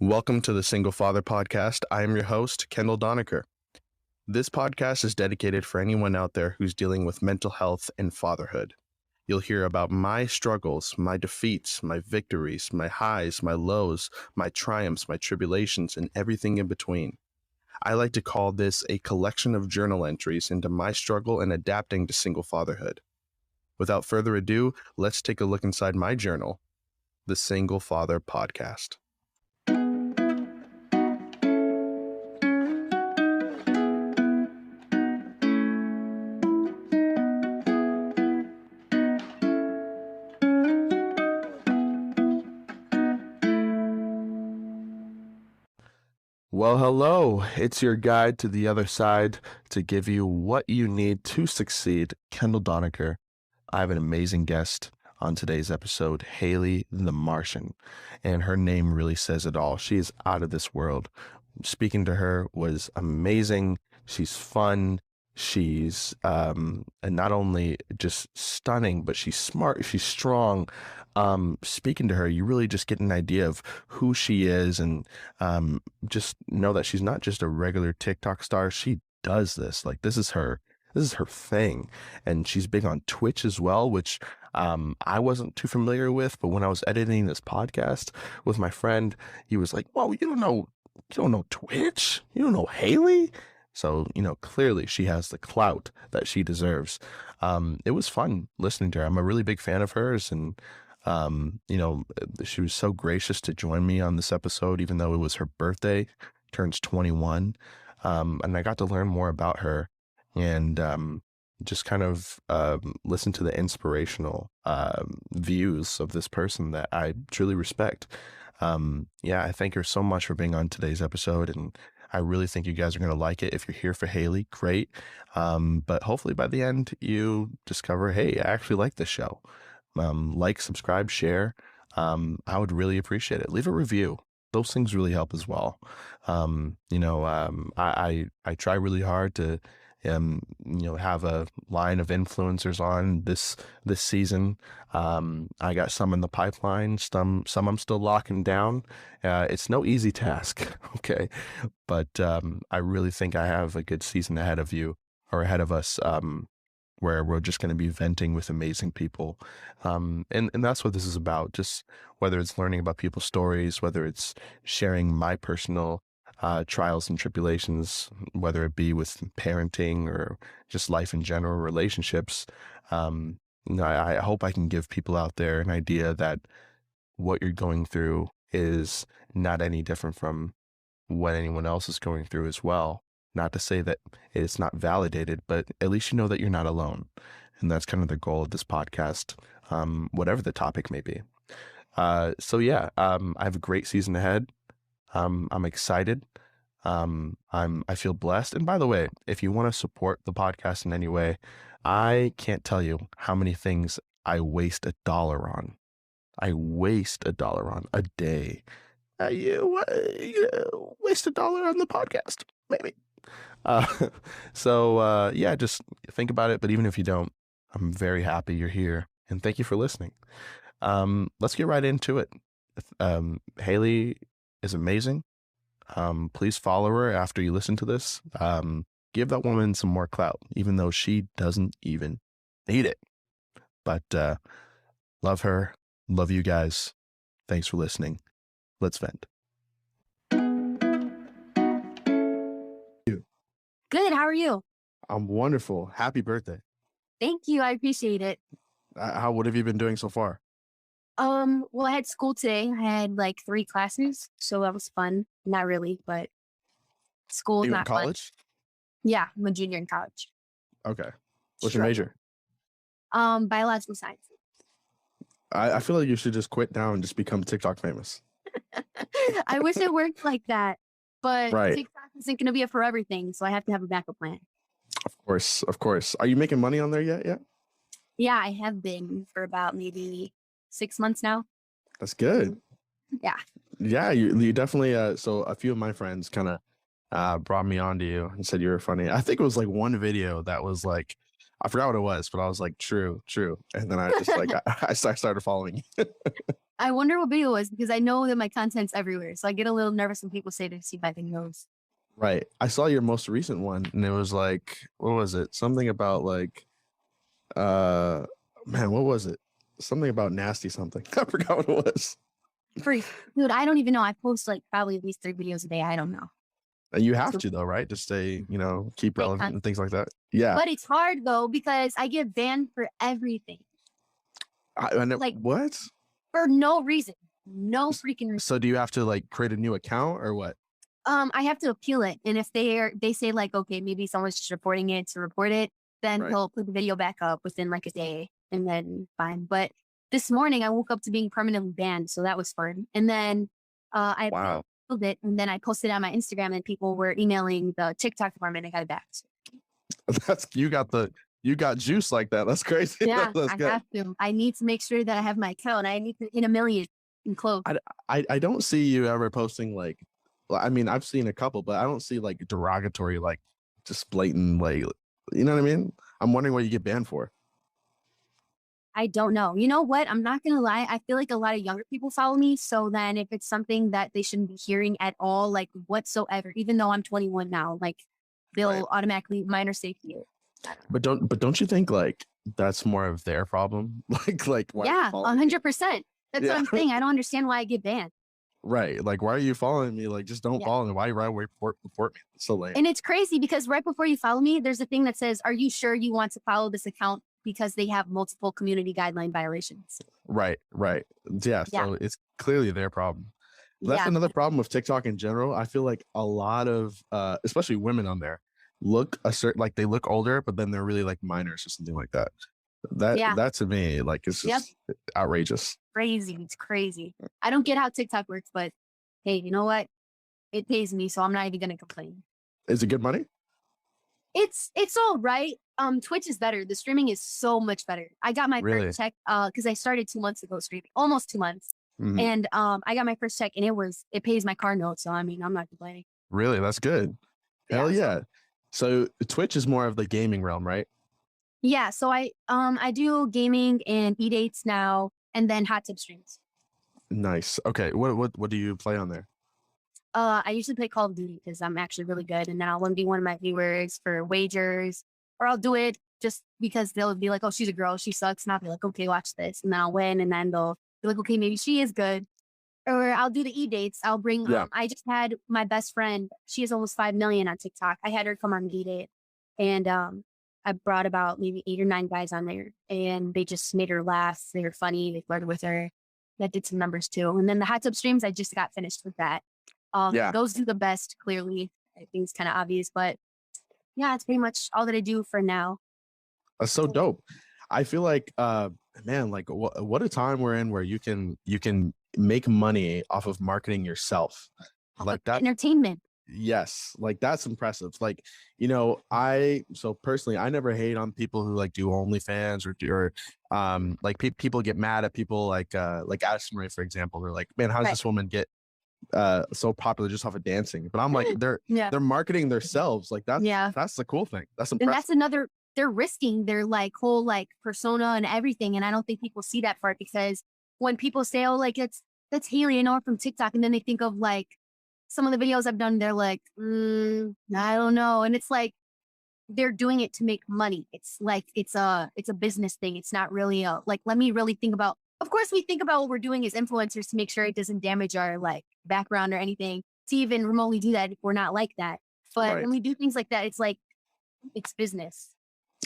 Welcome to the Single Father Podcast. I am your host, Kendall Doniker. This podcast is dedicated for anyone out there who's dealing with mental health and fatherhood. You'll hear about my struggles, my defeats, my victories, my highs, my lows, my triumphs, my tribulations, and everything in between. I like to call this a collection of journal entries into my struggle and adapting to single fatherhood. Without further ado, let's take a look inside my journal, the Single Father Podcast. Well, hello. It's your guide to the other side to give you what you need to succeed, Kendall Doniker. I have an amazing guest on today's episode, HaleyTheMartian, and her name really says it all. She is out of this world. Speaking to her was amazing. She's fun. She's not only just stunning, but she's smart. She's strong. Speaking to her, you really just get an idea of who she is, and just know that she's not just a regular TikTok star. She does this. Like, this is her thing. And she's big on Twitch as well, which I wasn't too familiar with. But when I was editing this podcast with my friend, he was like, "Whoa, you don't know Twitch? You don't know Haley?" So, clearly she has the clout that she deserves. It was fun listening to her. I'm a really big fan of hers, and she was so gracious to join me on this episode, even though it was her birthday, turns 21. And I got to learn more about her and just kind of listen to the inspirational views of this person that I truly respect. I thank her so much for being on today's episode, and I really think you guys are going to like it. If you're here for Haley, great. But hopefully by the end, you discover, hey, I actually like this show. Like, subscribe, share. I would really appreciate it. Leave a review. Those things really help as well. I try really hard to have a line of influencers on this season. I got some in the pipeline, some I'm still locking down. It's no easy task, okay? But I really think I have a good season ahead of us, where we're just going to be venting with amazing people. And that's what this is about. Just whether it's learning about people's stories, whether it's sharing my personal trials and tribulations, whether it be with parenting or just life in general, relationships. I hope I can give people out there an idea that what you're going through is not any different from what anyone else is going through as well. Not to say that it's not validated, but at least you know that you're not alone. And that's kind of the goal of this podcast, whatever the topic may be. I have a great season ahead. I'm excited. I feel blessed. And by the way, if you want to support the podcast in any way, I can't tell you how many things I waste $1 on. I waste $1 on a day. You waste $1 on the podcast, maybe. Just think about it. But even if you don't, I'm very happy you're here, and thank you for listening. Let's get right into it. Haley is amazing. Please follow her after you listen to this. Give that woman some more clout, even though she doesn't even need it. But love her. Love you guys. Thanks for listening. Let's vent. Good. How are you? I'm wonderful. Happy birthday. Thank you. I appreciate it. What have you been doing so far? Well, I had school today. I had like 3 classes, so that was fun. Not really, but school is You in not college? fun. Yeah, I'm a junior in college. Okay. What's your major? Biological sciences. I feel like you should just quit now and just become TikTok famous. I wish it worked like that, but Right. TikTok isn't going to be a forever thing, so I have to have a backup plan. Of course. Are you making money on there yet? Yeah. Yeah, I have been for about maybe 6 months now. That's good. Yeah. Yeah, you definitely. So a few of my friends kind of brought me onto you and said you were funny. I think it was like one video that was like, I forgot what it was, but I was like, true. And then I just like, I started following you. I wonder what video it was because I know that my content's everywhere. So I get a little nervous when people say they see my videos. Right. I saw your most recent one and it was like, what was it? Something about like, uh, man, what was it? Something about nasty something. I forgot what it was. Dude, I don't even know. I post like probably at least 3 videos a day. I don't know. And you have So to though, right? To stay, keep stay relevant and things like that. Yeah. But it's hard though because I get banned for everything. Like what? for no reason. No freaking reason. So do you have to like create a new account or what? I have to appeal it. And if they say like, okay, maybe someone's just reporting it to report it, then Right. he'll put the video back up within like a day and then fine. But this morning I woke up to being permanently banned. So that was fun. And then I Wow. appealed it and then I posted it on my Instagram and people were emailing the TikTok department and got it back. So, You got juice like that. That's crazy. yeah, That's I good. have to. I need to make sure that I have my account. I need to in a million in clothes. I don't see you ever posting like, well, I mean, I've seen a couple, but I don't see like derogatory, like just blatant, like, you know what I mean? I'm wondering what you get banned for. I don't know. You know what? I'm not going to lie. I feel like a lot of younger people follow me. So then if it's something that they shouldn't be hearing at all, like whatsoever, even though I'm 21 now, like they'll Right. automatically minor safety. But don't you think like that's more of their problem? like why are you Yeah, following me? 100%. That's what I'm saying. I don't understand why I get banned. Right. Like, why are you following me? Like, just don't Yeah. follow me. Why report me? It's so lame. And it's crazy because right before you follow me, there's a thing that says, are you sure you want to follow this account because they have multiple community guideline violations? Right. Yeah. Yeah. So it's clearly their problem. That's Yeah. another problem with TikTok in general. I feel like a lot of especially women on there look like they look older, but then they're really like minors or something like that. That to me, like, it's just outrageous. Crazy. It's crazy. I don't get how TikTok works, but hey, you know what? It pays me, so I'm not even going to complain. Is it good money? It's all right. Twitch is better. The streaming is so much better. I got my Really? first check because I started 2 months ago streaming, almost 2 months. Mhm. And I got my first check and it pays my car note. So I mean, I'm not complaining. Really? That's good. Hell yeah. So Twitch is more of the gaming realm, right? Yeah. So I do gaming and e-dates now and then hot tip streams. Nice. Okay. What do you play on there? I usually play Call of Duty because I'm actually really good. And then I'll be one of my viewers for wagers, or I'll do it just because they'll be like, oh, she's a girl, she sucks. And I'll be like, okay, watch this. And then I'll win. And then they'll be like, okay, maybe she is good. Or I'll do the e-dates. I'll bring, I just had my best friend. She has almost 5 million on TikTok. I had her come on an e-date. And I brought about maybe 8 or 9 guys on there. And they just made her laugh. They were funny. They flirted with her. That did some numbers too. And then the hot tub streams, I just got finished with that. Those do the best, clearly. I think it's kind of obvious, but yeah, it's pretty much all that I do for now. That's so dope. I feel like, man, like what a time we're in where you can make money off of marketing yourself, like that. Entertainment. Yes, like that's impressive. Like, so personally, I never hate on people who like do OnlyFans or like people get mad at people like Addison Rae, for example. They're like, man, how does this woman get so popular just off of dancing? But I'm like, they're marketing themselves. Like that's the cool thing. That's impressive. And that's another, they're risking their like whole like persona and everything. And I don't think people see that part because when people say, oh, like that's Haley, I know her from TikTok, and then they think of like some of the videos I've done, they're like, I don't know. And it's like they're doing it to make money. It's like it's a business thing. It's not really like, let me really think about. Of course, we think about what we're doing as influencers to make sure it doesn't damage our like background or anything to even remotely do that if we're not like that. But when we do things like that, it's like, it's business.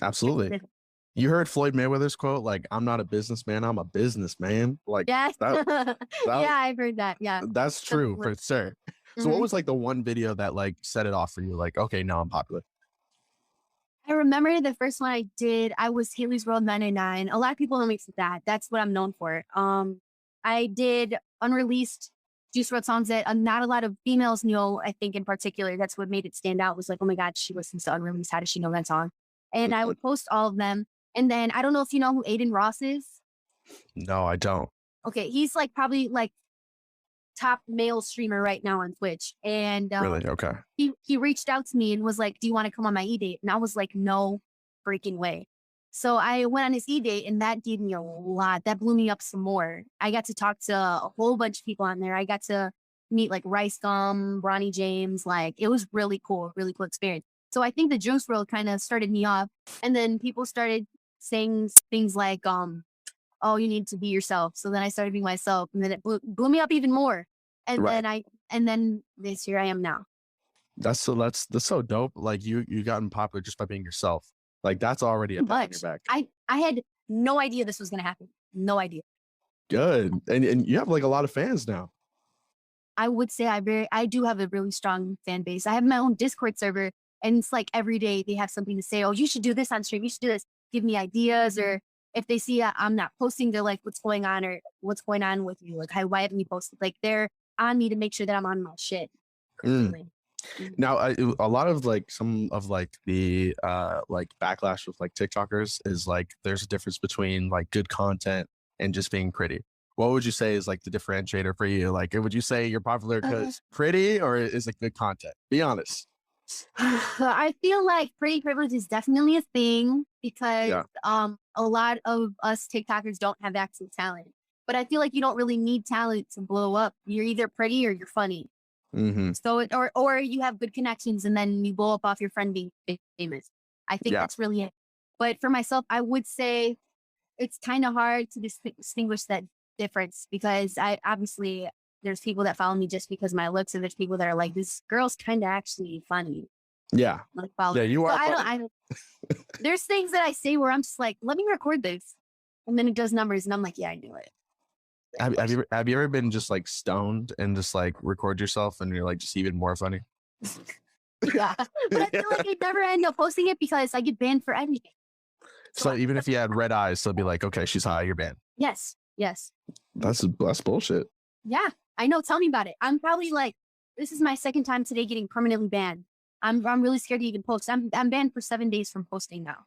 Absolutely. It's business. You heard Floyd Mayweather's quote, like, I'm not a businessman, I'm a businessman. Like, yes. Yeah, I've heard that. Yeah. That's true for sure. So what was like the one video that like set it off for you? Like, okay, now I'm popular. I remember the first one I did, I was Haley's World 999. A lot of people know me for that. That's what I'm known for. I did unreleased Juice WRLD songs that not a lot of females know, I think in particular. That's what made it stand out, was like, oh my God, she listens to unreleased. How does she know that song? And I would post all of them. And then I don't know if you know who Aiden Ross is. No, I don't. Okay. He's like probably like top male streamer right now on Twitch. And really? Okay. He reached out to me and was like, do you want to come on my e-date? And I was like, no freaking way. So I went on his e-date and that gave me a lot. That blew me up some more. I got to talk to a whole bunch of people on there. I got to meet like Rice Gum, Bronny James. Like it was really cool experience. So I think the Juice World kind of started me off. And then people started saying things like, oh, you need to be yourself. So then I started being myself. And then it blew me up even more. And Right. then this year I am now. That's so dope. Like you gotten popular just by being yourself. Like that's already a pat on your Much. back. I had no idea this was going to happen. No idea. Good. And you have like a lot of fans now. I would say I do have a really strong fan base. I have my own Discord server and it's like every day they have something to say. Oh, you should do this on stream. You should do this. Give me ideas. Or if they see I'm not posting, they're like, what's going on? Or what's going on with you? Like, why haven't you posted? Like they're on me to make sure that I'm on my shit. Mm. Now, a lot of like some of like the like backlash with like TikTokers is like there's a difference between like good content and just being pretty. What would you say is like the differentiator for you? Like, would you say you're popular because pretty or is it good content? Be honest. I feel like pretty privilege is definitely a thing because Yeah. a lot of us TikTokers don't have actual talent. But I feel like you don't really need talent to blow up. You're either pretty or you're funny. Mm-hmm. So or you have good connections and then you blow up off your friend being famous. I think Yeah. that's really it. But for myself, I would say it's kind of hard to distinguish that difference because I obviously there's people that follow me just because of my looks, and there's people that are like, this girl's kind of actually funny. Yeah. Like follow. Yeah, you So are. I don't. There's things that I say where I'm just like, let me record this, and then it does numbers, and I'm like, yeah, I knew it. Have you ever been just like stoned and just like record yourself and you're like just even more funny? Yeah, but I feel like I never end up posting it because I get banned for everything. So even if you had red eyes, they'll be like, okay, she's high, you're banned. Yes. That's bullshit. Yeah, I know. Tell me about it. I'm probably like, this is my second time today getting permanently banned. I'm really scared to even post. I'm banned for 7 days from posting now.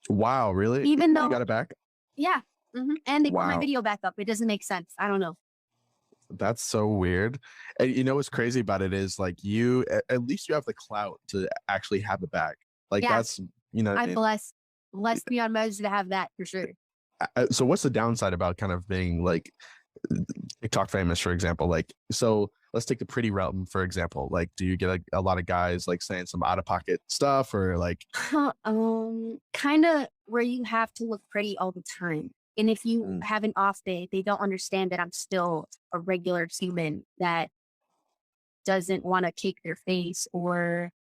Wow, really? Even though you got it back? Yeah. And they put my Wow. video back up. It doesn't make sense. I don't know. That's so weird. And you know what's crazy about it is like you at least you have the clout to actually have it back. Like Yeah. that's I'm blessed beyond measure to have that for sure. So what's the downside about kind of being like TikTok famous, for example? Like, so let's take the pretty realm, for example. Like, do you get like a lot of guys like saying some out of pocket stuff or like Kind of where you have to look pretty all the time. And if you have an off day, they don't understand that I'm still a regular human that doesn't want to cake their face or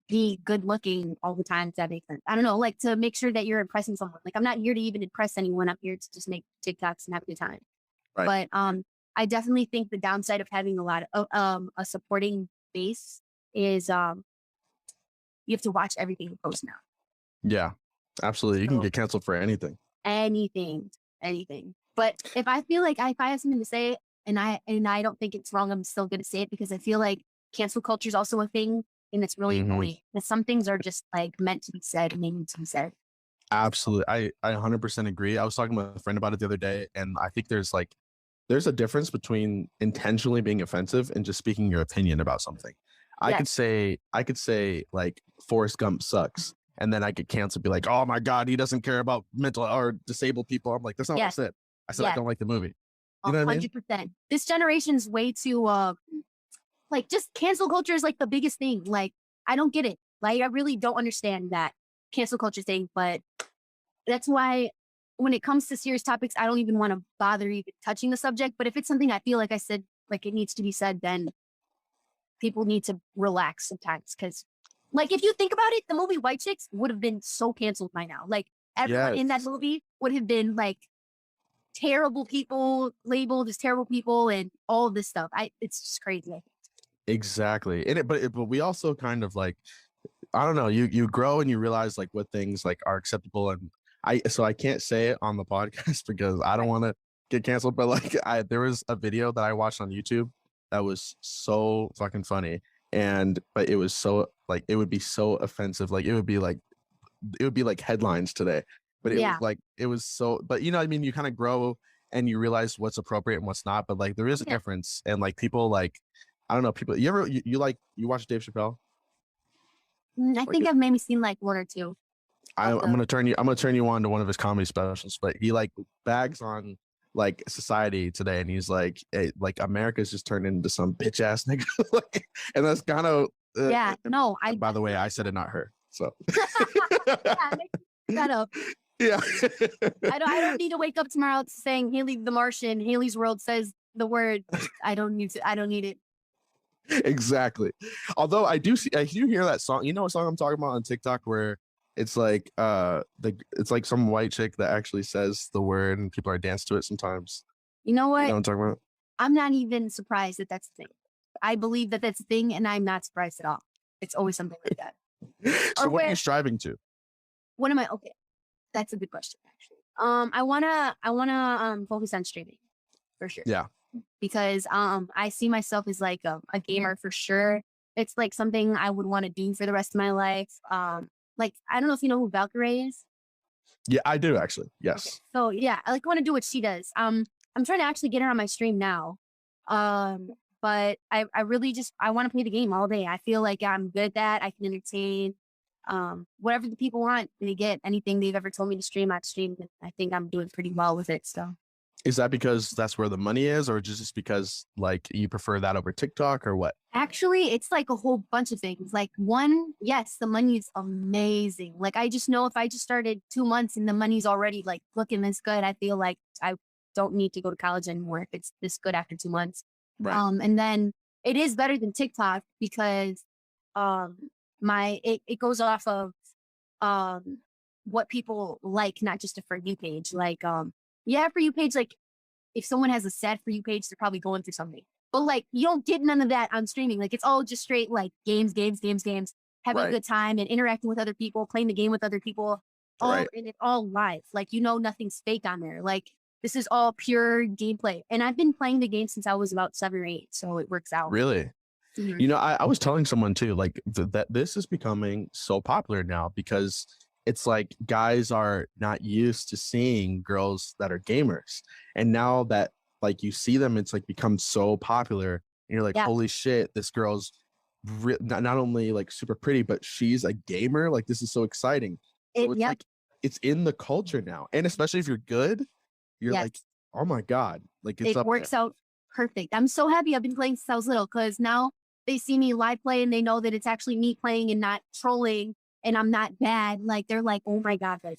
be good looking all the time, if that makes sense. I don't know, like to make sure that you're impressing someone. Like I'm not here to even impress anyone. I'm here to just make TikToks and have a good time. right? But I definitely think the downside of having a lot of a supporting base is you have to watch everything you post now. Yeah, absolutely. You can So get canceled for anything. anything. But if I feel like if I have something to say and I don't think it's wrong, I'm still going to say it because I feel like cancel culture is also a thing. And it's really annoying that some things are just like meant to be said and they need to be said. Absolutely. I 100% agree. I was talking with a friend about it the other day, and I think there's a difference between intentionally being offensive and just speaking your opinion about something. I could say like Forrest Gump sucks, and then I could cancel, be like, oh my God, he doesn't care about mental or disabled people. I'm like, that's not what I said. I said I don't like the movie. You know what I mean? 100%. This generation's way too like just cancel culture is like the biggest thing. Like I don't get it. Like I really don't understand that cancel culture thing, but that's why when it comes to serious topics, I don't even want to bother even touching the subject. But if it's something I feel like I said, like it needs to be said, then people need to relax sometimes. Cause like if you think about it, the movie White Chicks would have been so canceled by now. Like everyone in that movie would have been like terrible people, labeled as terrible people and all of this stuff. It's just crazy. Exactly. But we also kind of like, I don't know, you grow and you realize like what things like are acceptable, and I can't say it on the podcast because I don't want to get canceled, but like there was a video that I watched on YouTube that was so fucking funny, but it was so like it would be so offensive, like it would be like headlines today, but it was so, but you know what I mean, you kind of grow and you realize what's appropriate and what's not, but like there is a difference, and like people like, I don't know, people, you watch Dave Chappelle? I think I've maybe seen like one or two. I'm Awesome. gonna turn you on to one of his comedy specials, but he like bags on like society today, and he's like, hey, like America's just turned into some bitch ass nigga, like, and that's kind of. Yeah. No, By the way, I said it, not her. So. yeah, shut up. Yeah. I don't need to wake up tomorrow saying Haley the Martian, Haley's World says the word. I don't need it. Exactly. Although I do hear that song. You know what song I'm talking about on TikTok where it's like it's like some white chick that actually says the word and people are dancing to it sometimes. You know You what? know what I'm talking about? I'm not even surprised that that's a thing. I believe that that's a thing, and I'm not surprised at all. It's always something like that. So Or what are where? you striving to? What am I? Okay, that's a good question, actually. I wanna focus on streaming for sure. Yeah. Because I see myself as like a gamer for sure. It's like something I would want to do for the rest of my life. Like I don't know if you know who Valkyrie is. Yeah, I do actually. Okay. Yes. So yeah, I like want to do what she does. I'm trying to actually get her on my stream now. Um, but I really just I want to play the game all day. I feel like I'm good at that. I can entertain. Whatever the people want, they get anything they've ever told me to stream, I'd stream. And I think I'm doing pretty well with it. So Is that because that's where the money is, or just because like you prefer that over TikTok, or what? actually, it's like a whole bunch of things. Like one, yes, the money is amazing. Like I just know if I just started 2 months and the money's already like looking this good, I feel like I don't need to go to college anymore if it's this good after 2 months. Right. And then it is better than TikTok because um it goes off of um what people like, not just a For You page. Like yeah, For You page, like if someone has a sad For You page, they're probably going through something. But like you don't get none of that on streaming. Like it's all just straight like games, having a Right. good time and interacting with other people, playing the game with other people, all Right. and it's all live. Like nothing's fake on there. Like this is all pure gameplay. And I've been playing the game since I was about 7 or 8, so it works out. Really? Mhm. You know, I was telling someone too, like that this is becoming so popular now because it's like guys are not used to seeing girls that are gamers. And now that like you see them, it's like become so popular. And you're like, Yeah. holy shit, this girl's not only like super pretty, but she's a gamer. Like this is so exciting. So it's Yep. like it's in the culture now. And especially if you're good, you're Yes. like, oh my God, like it's It up there. works out perfect. I'm so happy I've been playing since I was little because now they see me live play and they know that it's actually me playing and not trolling and I'm not bad. Like they're like, oh my God, like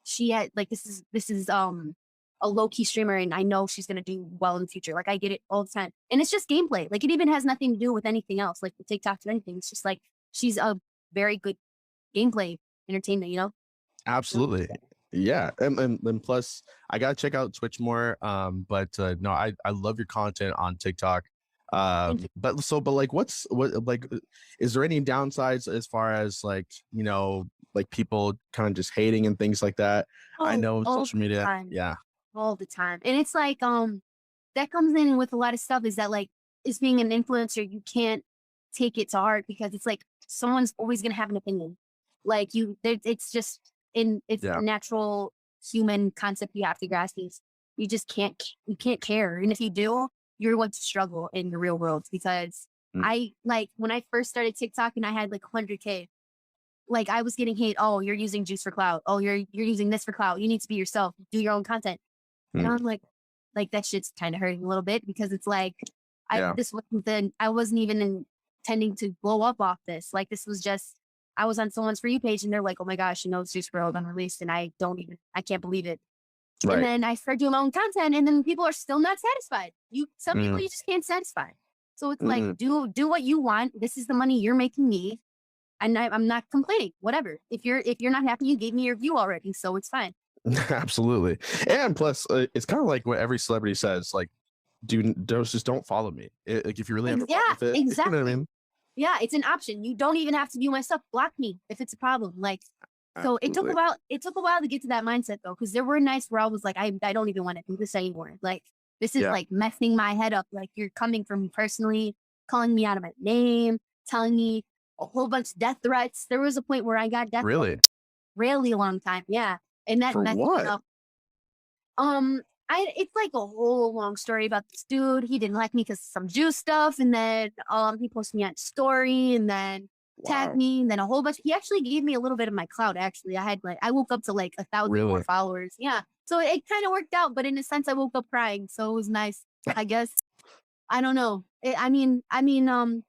she had like this is a low key streamer and I know she's gonna do well in the future. Like I get it all the time. And it's just gameplay. Like it even has nothing to do with anything else, like the TikTok or anything. It's just like she's a very good gameplay entertainment, you know? Absolutely. Yeah. And plus I gotta check out Twitch more. But no, I love your content on TikTok. Thank you. But like is there any downsides as far as like, you know, like people kind of just hating and things like that? I Oh, know all social the media. time. Yeah. All the time. And it's like, that comes in with a lot of stuff is that like as being an influencer, you can't take it to heart because it's like someone's always gonna have an opinion. Like it's just it's Yeah. a natural human concept you have to grasp is you just can't care. And if you do, you're going to struggle in the real world because Mm. I like when I first started TikTok and I had like 100K, like I was getting hate. Oh, you're using juice for clout. Oh, you're using this for clout. You need to be yourself. Do your own content. And Mm. I'm like that shit's kind of hurting a little bit because it's like Yeah. I wasn't even intending to blow up off this. Like this was just I was on someone's For You page and they're like, oh my gosh, Juice WRLD unreleased, and I can't believe it. And Right. then I started doing my own content, and then people are still not satisfied. Some people Mm. you just can't satisfy. So it's like Mm. do what you want. This is the money you're making me, and I'm not complaining. Whatever. If you're not happy, you gave me your view already, so it's fine. Absolutely. And plus it's kind of like what every celebrity says, like, just don't follow me. Like if you really have a problem Yeah, with it, you know exactly. what I mean? Yeah, it's an option. You don't even have to view my stuff. Block me if it's a problem. Like, so it took a Absolutely. while. It took a while to get to that mindset though, because there were nights where I was like, I don't even want to do this anymore. Like, this is Yeah. like messing my head up. Like, you're coming for me personally, calling me out of my name, telling me a whole bunch of death threats. There was a point where I got death threats Really? really long time. Yeah, and that For messed me what? up. It's like a whole long story about this dude. He didn't like me because of some Jew stuff, and then he posted me on story, and then tagged Wow. me, and then a whole bunch. He actually gave me a little bit of my clout. Actually, I woke up to like 1,000 more Really? followers. Yeah, so it kind of worked out. But in a sense, I woke up crying, so it was nice. I guess I don't know.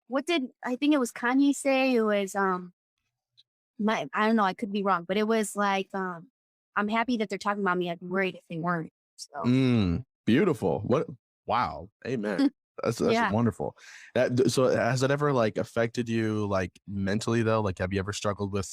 What did I think it was Kanye say? It was I don't know. I could be wrong, but it was like I'm happy that they're talking about me. I'd be worried if they weren't. So Beautiful. What? Wow. Amen. That's yeah. wonderful. So has that ever like affected you like mentally though? Like have you ever struggled with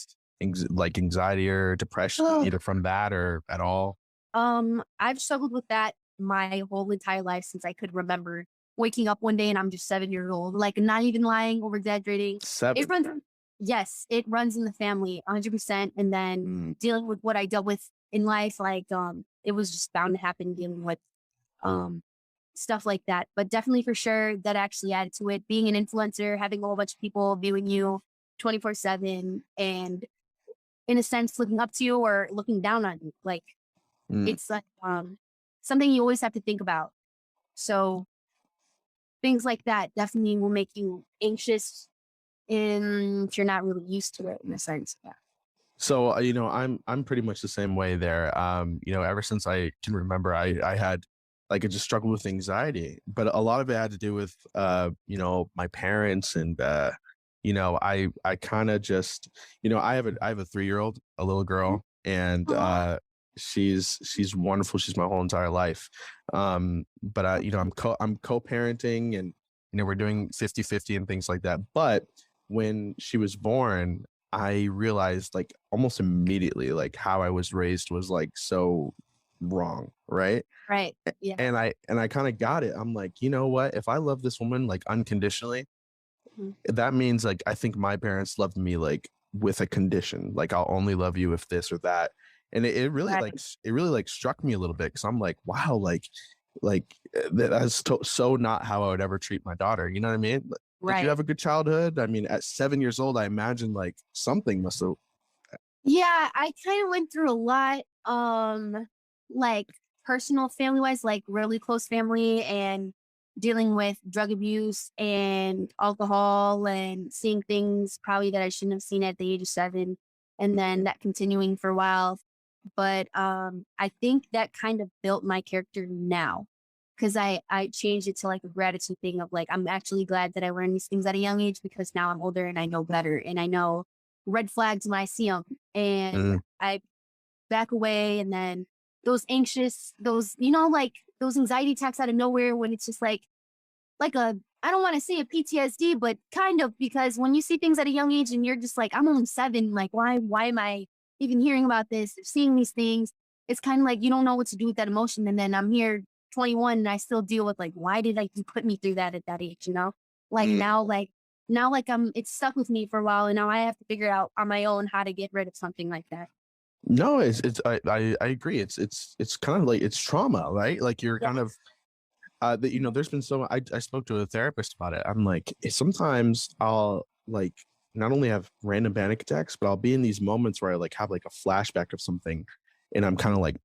like anxiety or depression either from that or at all? I've struggled with that my whole entire life since I could remember waking up one day and I'm just 7 years old. Like not even lying, over exaggerating. It Seven. runs yes, it runs in the family 100%. And then Mm, dealing with what I dealt with in life, like it was just bound to happen dealing with um stuff like that. But definitely for sure that actually added to it. Being an influencer, having a whole bunch of people viewing you 24/7 and in a sense looking up to you or looking down on you. Like mm. it's like something you always have to think about. So things like that definitely will make you anxious if you're not really used to it in a sense. Yeah. So I'm pretty much the same way there. Ever since I can remember, I had like I just struggled with anxiety, but a lot of it had to do with my parents and I kind of just I have a 3-year-old, a little Mhm. girl, and Aw. she's wonderful. She's my whole entire life. But I'm co-parenting and we're doing 50-50 and things like that. But when she was born, I realized like almost immediately like how I was raised was like so wrong, right? Right. Yeah. And I kind of got it. I'm like, you know what? If I love this woman like unconditionally, Mhm. that means like I think my parents loved me like with a condition. Like I'll only love you if this or that. And it really Right. like struck me a little bit because I'm like, wow, that's so not how I would ever treat my daughter. You know what I mean? Did you Right. have a good childhood? I mean, at 7 years old, I imagine like something must have. Yeah, I kind of went through a lot, like personal family wise, like really close family and dealing with drug abuse and alcohol and seeing things probably that I shouldn't have seen at the age of 7. And then that continuing for a while. But I think that kind of built my character now because I changed it to like a gratitude thing of like, I'm actually glad that I learned these things at a young age because now I'm older and I know better and I know red flags when I see them and Mm, I back away. And then those anxious, like those anxiety attacks out of nowhere when it's just like a, I don't want to say a PTSD, but kind of because when you see things at a young age and you're just like, I'm only 7, like why am I even hearing about this or seeing these things? It's kind of like you don't know what to do with that emotion. And then I'm here 21 and I still deal with like, why did you put me through that at that age, you know? Like mm. now like it's stuck with me for a while and now I have to figure out on my own how to get rid of something like that. No, it's I agree. It's kind of like it's trauma, right? Like you're Yeah. kind of that there's been I spoke to a therapist about it. I'm like sometimes I'll like not only have random panic attacks, but I'll be in these moments where I like have like a flashback of something and I'm kind of like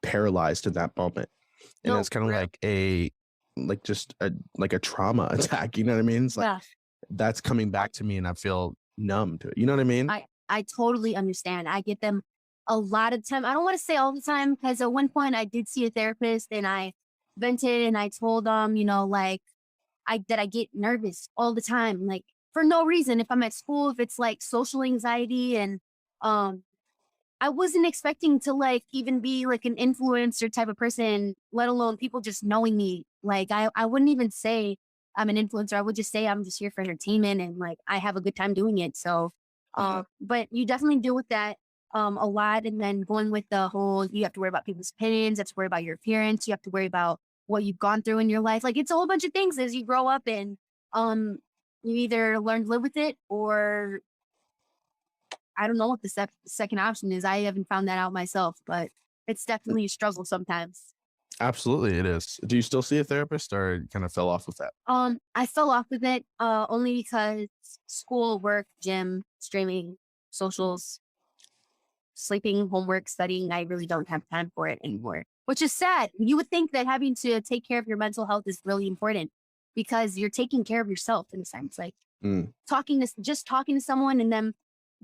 paralyzed in that moment. And No, it's kind for of real. like a trauma attack, you know what I mean? It's like Yeah. that's coming back to me and I feel numb to it. You know what I mean? I totally understand. I get them a lot of time. I don't want to say all the time because at one point I did see a therapist and I vented and I told them, like I get nervous all the time, like for no reason. If I'm at school, if it's like social anxiety and um I wasn't expecting to like even be like an influencer type of person, let alone people just knowing me. Like I wouldn't even say I'm an influencer. I would just say I'm just here for entertainment and like I have a good time doing it. So but you definitely deal with that a lot. And then going with the whole you have to worry about people's opinions, you have to worry about your appearance, you have to worry about what you've gone through in your life. Like it's a whole bunch of things as you grow up and um you either learn to live with it or I don't know what the second option is. I haven't found that out myself, but it's definitely a struggle sometimes. Absolutely, it is. Do you still see a therapist, or kind of fell off with that? I fell off with it only because school, work, gym, streaming, socials, sleeping, homework, studying. I really don't have time for it anymore, which is sad. You would think that having to take care of your mental health is really important, because you're taking care of yourself in a sense. Like Mm. talking to someone and them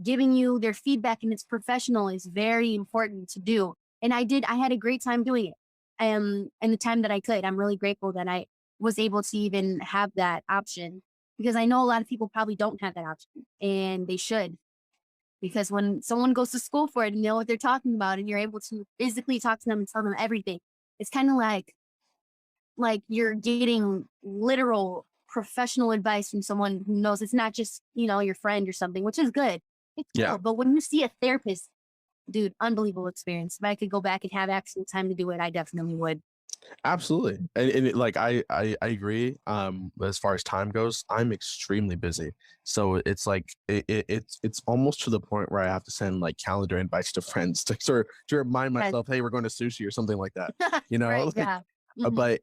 giving you their feedback and it's professional is very important to do. And I had a great time doing it. And the time that I could, I'm really grateful that I was able to even have that option because I know a lot of people probably don't have that option and they should. Because when someone goes to school for it and know what they're talking about and you're able to physically talk to them and tell them everything, it's kind of like you're getting literal professional advice from someone who knows it's not just, your friend or something, which is good. It's Yeah. cool. But when you see a therapist, dude, unbelievable experience. If I could go back and have actual time to do it, I definitely would. Absolutely. Like I agree. As far as time goes, I'm extremely busy. So it's like it's almost to the point where I have to send like calendar invites to friends to remind Yes. myself, hey, we're going to sushi or something like that. You know, Right. like, Yeah. Mhm. but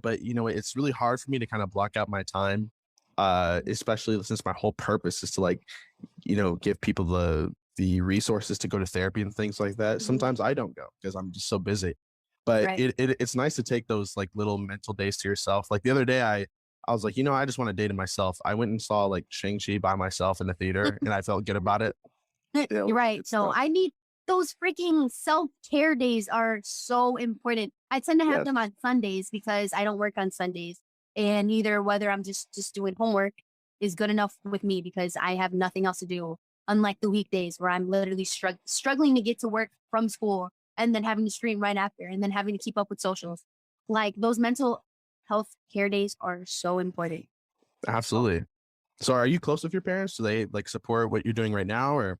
but it's really hard for me to kind of block out my time, especially since my whole purpose is to like, give people the resources to go to therapy and things like that. Mhm. Sometimes I don't go because I'm just so busy. But Right. it's nice to take those like little mental days to yourself. Like the other day, I was like, I just want a day to myself. I went and saw like Shang-Chi by myself in the theater, and I felt good about it. You're right. So I need those freaking self-care days are so important. I tend to have Yes. them on Sundays because I don't work on Sundays. And either whether I'm just doing homework is good enough with me because I have nothing else to do. Unlike the weekdays where I'm literally struggling to get to work from school and then having to stream right after and then having to keep up with socials. Like those mental health care days are so important. Absolutely. So are you close with your parents? Do they like support what you're doing right now, or?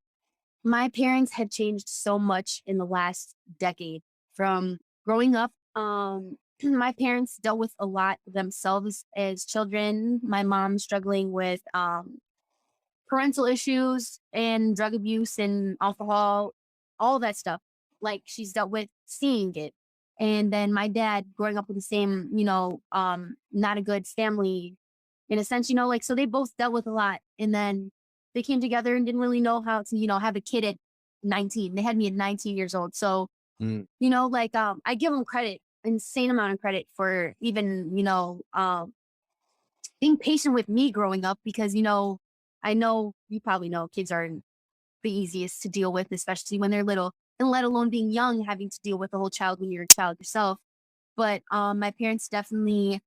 My parents have changed so much in the last decade from growing up. My parents dealt with a lot themselves as children. My mom struggling with parental issues and drug abuse and alcohol, all that stuff. Like she's dealt with seeing it. And then my dad growing up with the same, not a good family in a sense, like, so they both dealt with a lot. And then they came together and didn't really know how to, have a kid at 19. They had me at 19 years old. So, Mm. I give them credit, insane amount of credit for even, being patient with me growing up because, I know you probably know kids aren't the easiest to deal with, especially when they're little, and let alone being young, having to deal with a whole child when you're a child yourself. But my parents definitely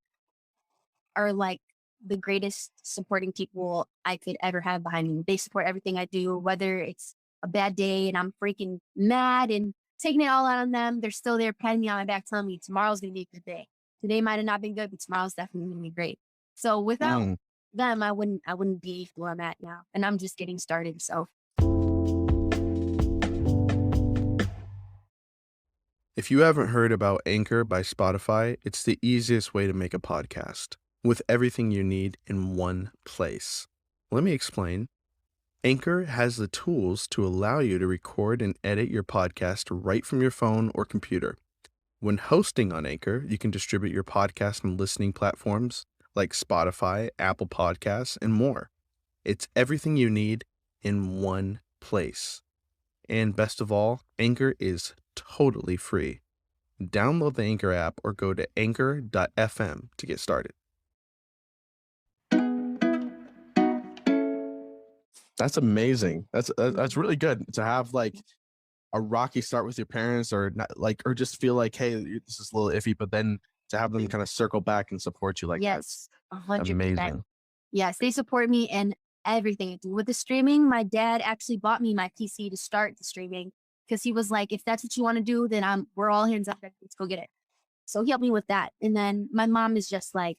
are like the greatest supporting people I could ever have behind me. They support everything I do, whether it's a bad day and I'm freaking mad and taking it all out on them. They're still there patting me on my back, telling me tomorrow's gonna be a good day. Today might have not been good, but tomorrow's definitely gonna be great. So without Mm. them, I wouldn't be where I'm at now. And I'm just getting started. So If you haven't heard about Anchor by Spotify, it's the easiest way to make a podcast with everything you need in one place. Let me explain. Anchor has the tools to allow you to record and edit your podcast right from your phone or computer. When hosting on Anchor, you can distribute your podcast on listening platforms like Spotify, Apple Podcasts, and more. It's everything you need in one place. And best of all, Anchor is totally free. Download the Anchor app or go to anchor.fm to get started. That's amazing. That's really good to have like a rocky start with your parents, or not like, or just feel like, hey, this is a little iffy, but then to have them kind of circle back and support you like that's yes, 100%. amazing. Yes, they support me in everything I do. With the streaming, my dad actually bought me my PC to start the streaming because he was like, if that's what you want to do, then we're all hands up deck. Let's go get it. So he helped me with that. And then my mom is just like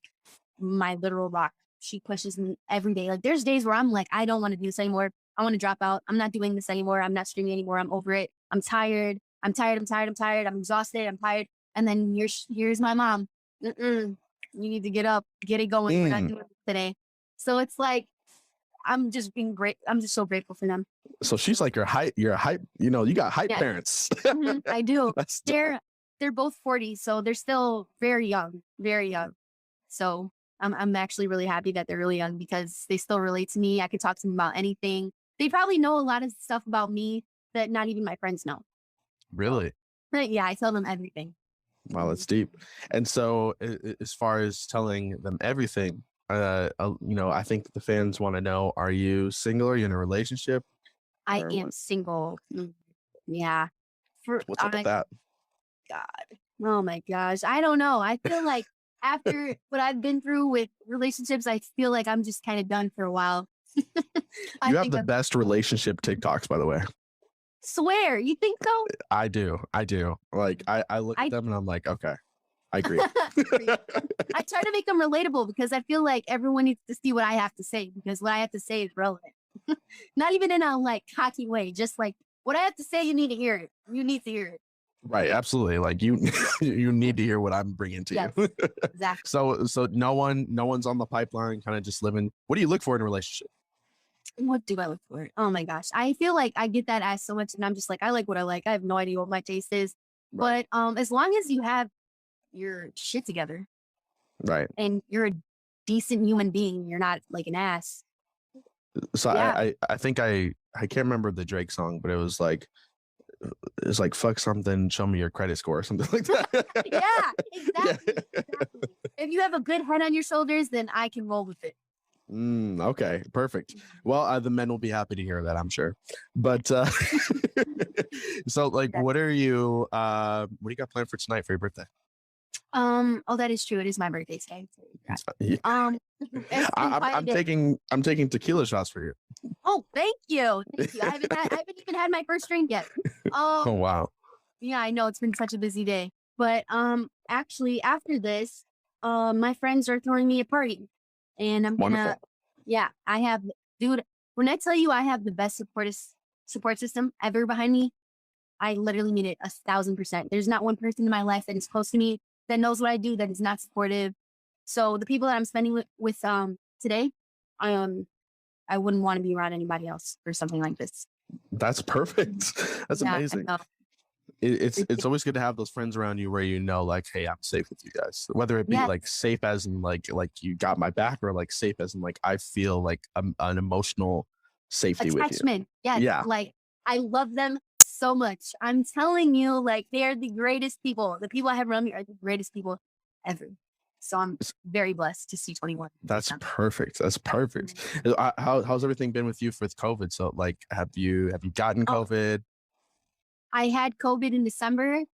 my literal rock. She pushes me every day. Like there's days where I'm like, I don't want to do this anymore. I want to drop out. I'm not doing this anymore. I'm not streaming anymore. I'm over it. I'm tired. I'm tired. I'm tired. I'm tired. I'm exhausted. I'm tired. And then here's my mom. Mm-mm. You need to get up, get it going. We're not Mm. doing this today. So it's like, I'm just being great. I'm just so grateful for them. So she's like you're a hype, you got hype Yeah. parents. Mhm, I do. That's They're both 40, so they're still very young, very young. So I'm actually really happy that they're really young because they still relate to me. I could talk to them about anything. They probably know a lot of stuff about me that not even my friends know. really. But yeah, I tell them everything. Wow, that's deep. And so, as far as telling them everything, I think the fans want to know: Are you single? Are you in a relationship, I or am what? single. Yeah. For What's up with I that? God. Oh my gosh. I don't know. I feel like after what I've been through with relationships, I feel like I'm just kind of done for a while. I You have think the I best relationship TikToks, by the way. swear. You think so? I do. I do. Like I look at I them and I'm like, okay, I agree. I try to make them relatable because I feel like everyone needs to see what I have to say because what I have to say is relevant. Not even in a like cocky way, just like what I have to say, you need to hear it. You need to hear it. Right, absolutely. Like you, you need to hear what I'm bringing to Yes, you. exactly. So no one's on the pipeline, kind of just living. What do you look for in a relationship? What do I look for? Oh my gosh. I feel like I get that asked so much and I'm just like, I like what I like. I have no idea what my taste is. Right, But as long as you have your shit together right. and you're a decent human being, you're not like an ass. So Yeah. I think I can't remember the Drake song, but it's like fuck something, show me your credit score or something like that. Yeah, Yeah. exactly. Exactly. If you have a good head on your shoulders, then I can roll with it. Okay, perfect. Well, the men will be happy to hear that, I'm sure. But so like, Yeah. what do you got planned for tonight for your birthday? Oh, that is true. It is my birthday today. Yeah. Um, it's been quite a day. I'm taking tequila shots for you. Oh, thank you. Thank you. I haven't even had my first drink yet. Oh Um, wow, yeah, I know it's been such a busy day. But actually after this, my friends are throwing me a party. And I'm gonna wonderful. yeah, I have dude, when I tell you I have the best support system ever behind me, I literally mean it 1,000%. There's not one person in my life that is close to me that knows what I do that is not supportive. So the people that I'm spending with today, um, I wouldn't want to be around anybody else for something like this. That's perfect. That's Yeah, I amazing. know. It's always good to have those friends around you where you know, like, hey, I'm safe with you guys. Whether it be Yes, like safe as in like you got my back, or like safe as in like I feel like an emotional safety with you. attachment. Yes, Yeah, like I love them so much. I'm telling you, like they are the greatest people. The people I have around me are the greatest people ever. So I'm very blessed to see 21. that's perfect. That's perfect. Mhm. How's everything been with you with COVID? So like, have you gotten Oh, COVID? I had COVID in December.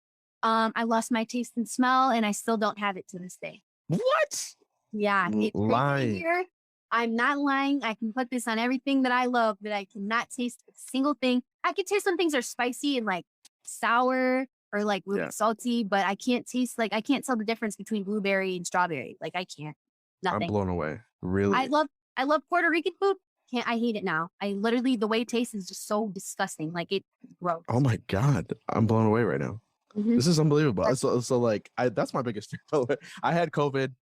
I lost my taste and smell, and I still don't have it to this day. What? Yeah, it's crazy to Lie. hear. I'm not lying. I can put this on everything that I love, but I cannot taste a single thing. I can taste when things are spicy and like sour or like really Yeah, salty, but I can't tell the difference between blueberry and strawberry. Like I can't. I'm Nothing. blown away. I Really? love I love Puerto Rican food. Can't I hate it now. I literally the way it tastes is just so disgusting. Like it's Oh gross. my God, I'm blown away right now. Hmm. This is unbelievable. So like that's my biggest fear. By the way. I had COVID,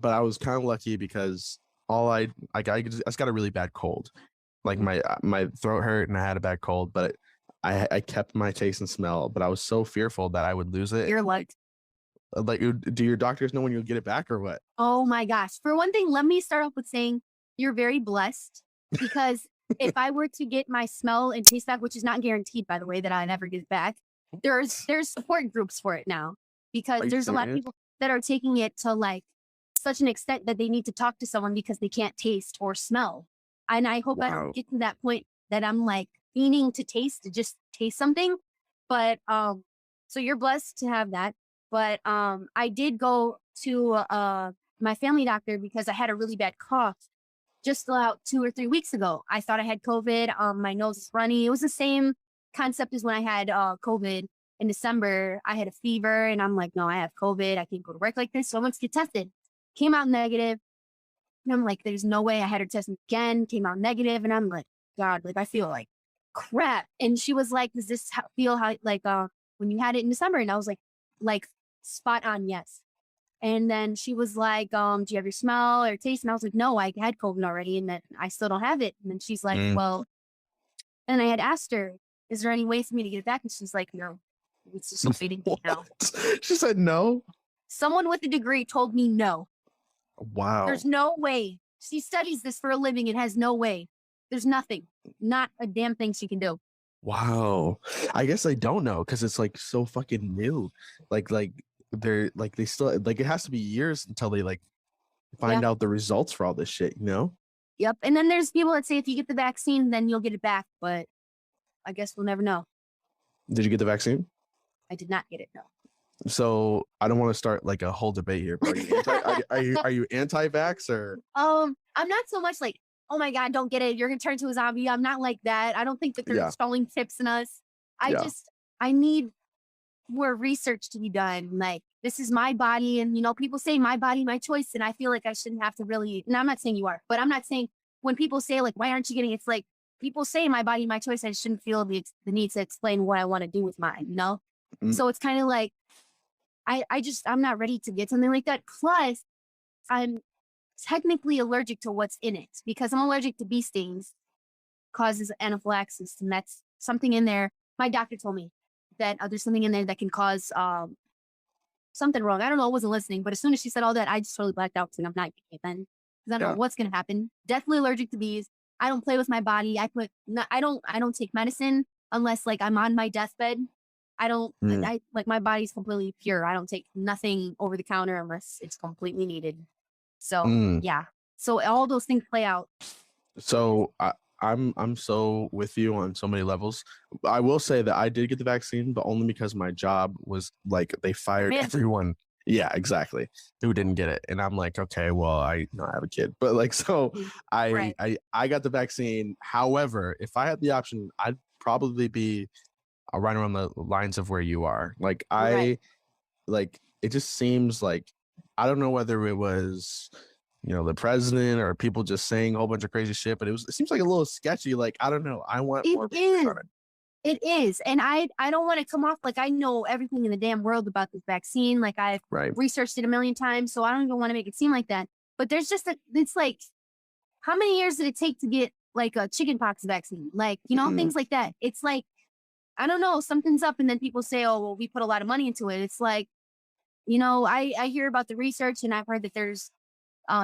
but I was kind of lucky because I just got a really bad cold. Like my throat hurt and I had a bad cold, but I kept my taste and smell. But I was so fearful that I would lose it. You're like, Like, do your doctors know when you'll get it back or what? oh my gosh. For one thing, let me start off with saying you're very blessed because if I were to get my smell and taste back, which is not guaranteed, by the way, that I never get it back, there's support groups for it now because Are you there's a lot of serious? people that are taking it to like such an extent that they need to talk to someone because they can't taste or smell. And I hope I don't Wow. get to that point that I'm like meaning to just taste something. But so you're blessed to have that. But I did go to my family doctor because I had a really bad cough just about 2 or 3 weeks ago. I thought I had COVID. My nose is runny. It was the same concept as when I had COVID in December. I had a fever and I'm like, no, I have COVID. I can't go to work like this. So I went to get tested. Came out negative. And I'm like, there's no way. I had her test again. Came out negative. And I'm like, God, like I feel like crap. And she was like, does this feel how like when you had it in December? And I was like spot on, yes. And then she was like, do you have your smell or taste? And I was like, no, I had COVID already and then I still don't have it. And then she's like, Mm. well, and I had asked her, is there any way for me to get it back? And she's like, no, it's just a waiting game now. What? She said no. Someone with a degree told me no. Wow. There's no way. She studies this for a living. It has no way. There's nothing, not a damn thing she can do. Wow. I guess I don't know because it's like so fucking new. Like they're like they still like it has to be years until they like Yeah. find out the results for all this shit, you know? Yep. And then there's people that say if you get the vaccine, then you'll get it back. But I guess we'll never know. Did you get the vaccine? I did not get it. No. So I don't want to start like a whole debate here, but are you anti-vax or I'm not so much like, oh my God, don't get it. You're gonna turn into a zombie. I'm not like that. I don't think that they're yeah, installing chips in us. I yeah. just I need more research to be done. Like, this is my body, and people say my body, my choice, and I feel like I shouldn't have to really. And I'm not saying you are, but I'm not saying when people say like, why aren't you getting? It's like people say my body, my choice. I shouldn't feel the need to explain what I want to do with mine. Mm, So it's kind of like I'm not ready to get something like that. Plus, I'm technically allergic to what's in it because I'm allergic to bee stings, causes anaphylaxis, and that's something in there. My doctor told me that there's something in there that can cause something wrong. I don't know. I wasn't listening, but as soon as she said all that, I just totally blacked out. And I'm not getting it then because I don't know yeah. what's gonna happen. Deathly allergic to bees. I don't play with my body. I don't take medicine unless like I'm on my deathbed. I don't. Mm, I like my body's completely pure. I don't take nothing over the counter unless it's completely needed. So mm. yeah. So all those things play out. So I'm so with you on so many levels. I will say that I did get the vaccine, but only because my job was like they fired Man, everyone. Yeah, exactly. Who didn't get it. And I'm like, okay, well, I have a kid. But like so I right. I got the vaccine. However, if I had the option, I'd probably be right around the lines of where you are. Like Right. like it just seems like I don't know whether it was the president or people just saying a whole bunch of crazy shit, but it seems like a little sketchy. Like I don't know. I want It more research is. on it. It is. And I don't want to come off like I know everything in the damn world about this vaccine. Like I've Right. researched it a million times. So I don't even want to make it seem like that. But there's just it's like, how many years did it take to get like a chickenpox vaccine? Like, Mm, things like that. It's like, I don't know, something's up. And then people say, oh, well, we put a lot of money into it. It's like, I hear about the research and I've heard that there's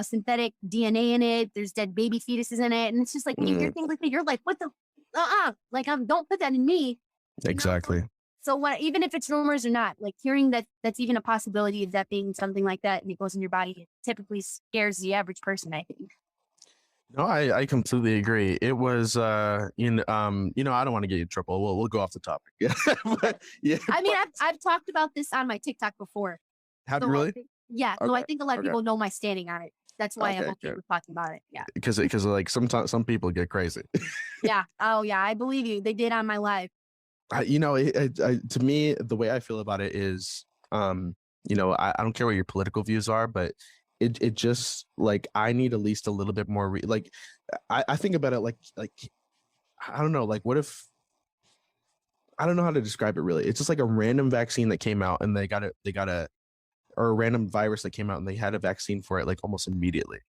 synthetic DNA in it. There's dead baby fetuses in it. And it's just like, when you hear mm, things like that, you're like, what the, like, don't put that in me, you know? exactly. So what, even if it's rumors or not, like hearing that that's even a possibility of that being something like that and it goes in your body, it typically scares the average person, I think. No, I completely agree. It was I don't want to get you in trouble. We'll go off the topic. Yeah. but, yeah, I mean, but I've talked about this on my TikTok before. have you So I really? think, yeah, so I Okay. think a lot of Okay. people know my standing on it. That's why I'm Okay, okay good. with talking about it. Yeah. Because like sometimes some people get crazy. Yeah. Oh yeah. I believe you. They did on my live. To me, the way I feel about it is, I don't care what your political views are, but it just like I need at least a little bit more. Like, I think about it like I don't know, like what if I don't know how to describe it really. It's just like a random vaccine that came out and they got a or a random virus that came out and they had a vaccine for it like almost immediately.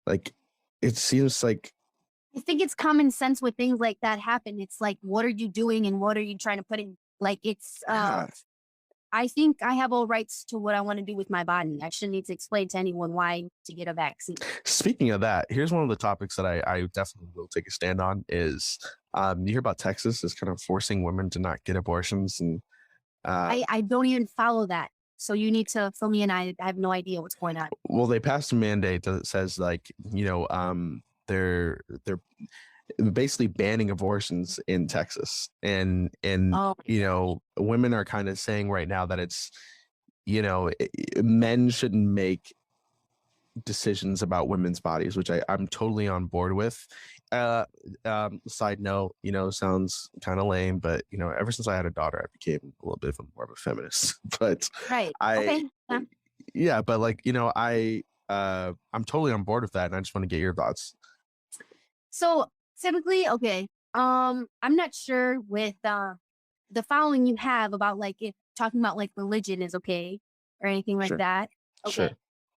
Like it seems like I think it's common sense with things like that happen. It's like, what are you doing and what are you trying to put in? Like, yeah. I think I have all rights to what I want to do with my body. I shouldn't need to explain to anyone why to get a vaccine. Speaking of that, here's one of the topics that I definitely will take a stand on is you hear about Texas is kind of forcing women to not get abortions and uh I don't even follow that. So you need to fill me in. I have no idea what's going on. well they passed a mandate that says like they're basically banning abortions in Texas and Oh my gosh. women are kind of saying right now that it's men shouldn't make decisions about women's bodies, which I'm totally on board with. Uh, Side note, sounds kind of lame, but ever since I had a daughter, I became a little bit of more of a feminist. But Right. I, Okay. Yeah. yeah, but like I'm totally on board with that, and I just want to get your thoughts. So typically, okay. I'm not sure with the following you have about like if talking about like religion is okay or anything like Sure, that. sure. Okay.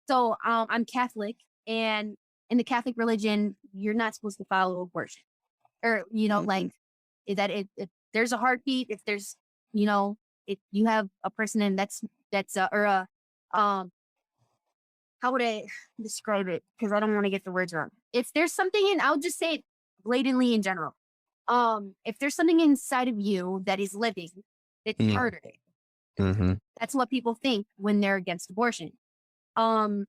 So I'm Catholic, and in the Catholic religion, you're not supposed to follow abortion. Or, Mm-hmm. like that if there's a heartbeat, if there's, if you have a person and that's or a um how would I describe it? Because I don't want to get the words wrong. If there's something in, I'll just say it blatantly in general. If there's something inside of you that is living, it's Mm. harder. Mm-hmm. That's what people think when they're against abortion. Um,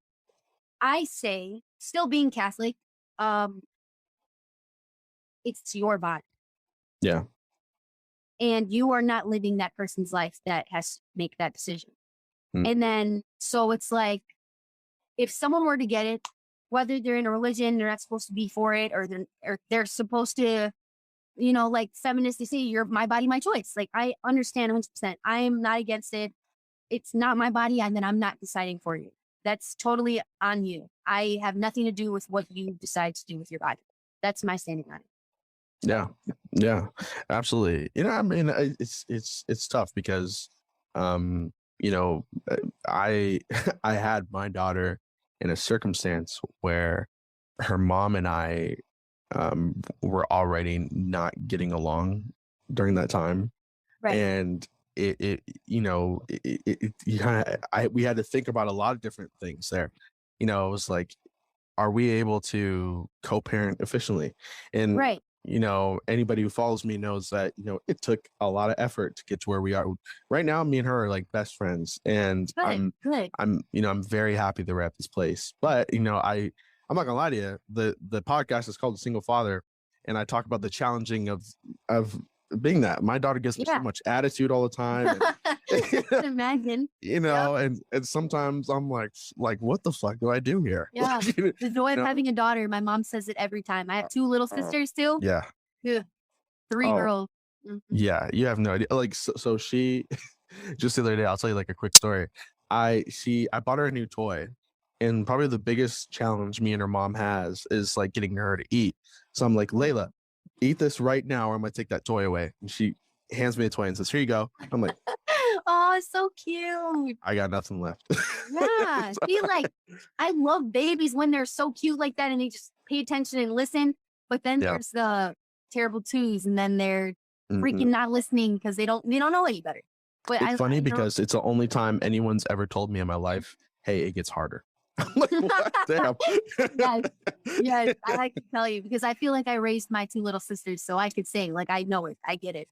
I say, still being Catholic, um, it's your body. Yeah. And you are not living that person's life that has to make that decision. Mm. And then, so it's like, if someone were to get it, whether they're in a religion, they're not supposed to be for it, or they're supposed to, like feminists, they say, you're my body, my choice. Like, I understand 100%. I am not against it. It's not my body, and then I'm not deciding for you. That's totally on you. I have nothing to do with what you decide to do with your body. That's my standing on it. Yeah. Yeah, absolutely. I mean, it's tough because, um, I I had my daughter in a circumstance where her mom and I were already not getting along during that time, Right. and you kind of we had to think about a lot of different things there. It was like, are we able to co-parent efficiently? And Right. anybody who follows me knows that it took a lot of effort to get to where we are right now. Me and her are like best friends, and Good. I'm very happy that we're at this place. But I'm not gonna lie to you, the podcast is called The Single Father, and I talk about the challenging of being that. My daughter gives me so much attitude all the time, and, imagine and sometimes I'm like what the fuck do I do here? Yeah. The joy of having a daughter. My mom says it every time. I have 2 little sisters too. Yeah. 3 girls. Mm-hmm. Yeah, you have no idea. Like, so she just the other day, I'll tell you like a quick story. I bought her a new toy, and probably the biggest challenge me and her mom has is like getting her to eat. So I'm like, Layla, eat this right now, or I'm gonna take that toy away. And she hands me a toy and says, here you go. I'm like, oh, it's so cute. I got nothing left. Yeah. See, like, I love babies when they're so cute like that and they just pay attention and listen. But then there's the terrible twos, and then they're freaking not listening because they don't know any better. But it's funny because it's the only time anyone's ever told me in my life, hey, it gets harder. I'm like, what? Damn. yes, I like to tell you because I feel like I raised my 2 little sisters, so I could say, like, I know it. I get it.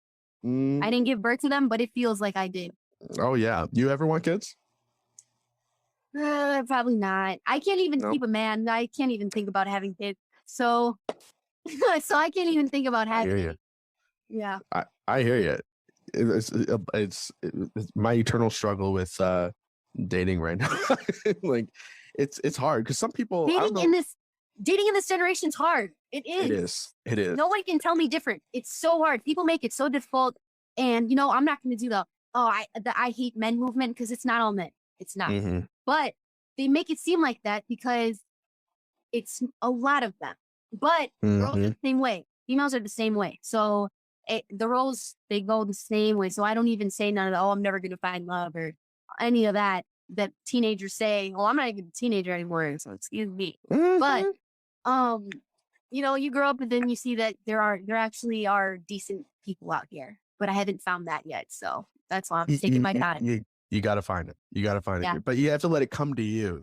I didn't give birth to them, but it feels like I did. Oh, yeah. You ever want kids? Probably not. I can't even keep a man. I can't even think about having kids. So, so I can't even think about having it. Yeah. I hear you. It's my eternal struggle with dating right now. Like, it's hard because some people dating in this generation is hard. It is. It is. No one can tell me different. It's so hard. People make it so difficult, and I'm not going to do the I hate men movement because it's not all men. It's not. But they make it seem like that because it's a lot of them. But girls are the same way. Females are the same way. So the roles, they go the same way. So I don't even say none of the, I'm never going to find love or any of that teenagers say. Well, I'm not even a teenager anymore. So excuse me. But, you grow up and then you see that there actually are decent people out here. But I haven't found that yet. So that's why I'm taking my time. You got to find it. You got to find it. But you have to let it come to you,